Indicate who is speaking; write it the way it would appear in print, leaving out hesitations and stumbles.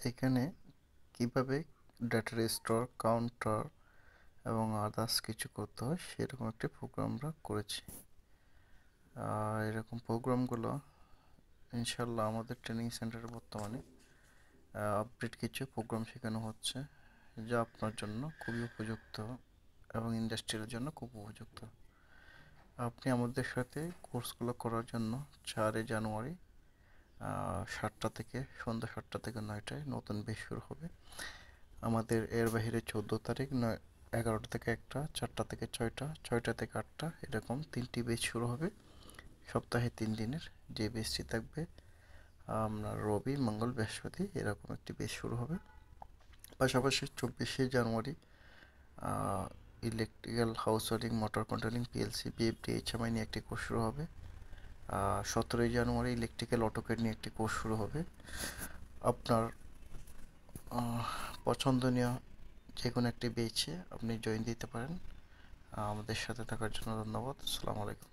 Speaker 1: এখানে কিভাবে data store counter এবং আদার্স কিছু করতে হয় সেরকম একটি প্রোগ্রাম আমরা করেছি। এরকম প্রোগ্রামগুলো ইনশাল্লাহ আমাদের ট্রেনিং সেন্টারে বর্তমানে আপডেট কিছু প্রোগ্রাম শেখানো হচ্ছে, যা আপনার জন্য খুবই উপযুক্ত এবং ইন্ডাস্ট্রির জন্য খুব উপযুক্ত। আপনি আমাদের সাথে কোর্সগুলো করার জন্য 4 জানুয়ারি 7টা থেকে সন্ধ্যা 7টা থেকে 9টায় নতুন ব্যাচ শুরু হবে। আমাদের এর বাইরে 14 তারিখ 11টা থেকে 1টা, 4টা থেকে 6টা, 6টা থেকে 8টা, এরকম 3টি ব্যাচ শুরু হবে সপ্তাহে 3 দিনের। যে ব্যাচটি থাকবে আপনার রবি, মঙ্গল, বৃহস্পতি, এরকম একটি ব্যাচ শুরু হবে। পাশাপাশি 24শে January electrical house wiring, motor controlling, PLC, BFD, HMI নিয়ে একটি কোর্স শুরু হবে। 17ই জানুয়ারি ইলেকট্রিক্যাল অটোক্যাড নিয়ে একটি কোর্স শুরু হবে। আপনার পছন্দনীয় যে কোনো একটি ব্যাচে আপনি জয়েন দিতে পারেন। আমাদের সাথে থাকার জন্য ধন্যবাদ। আসসালামু আলাইকুম।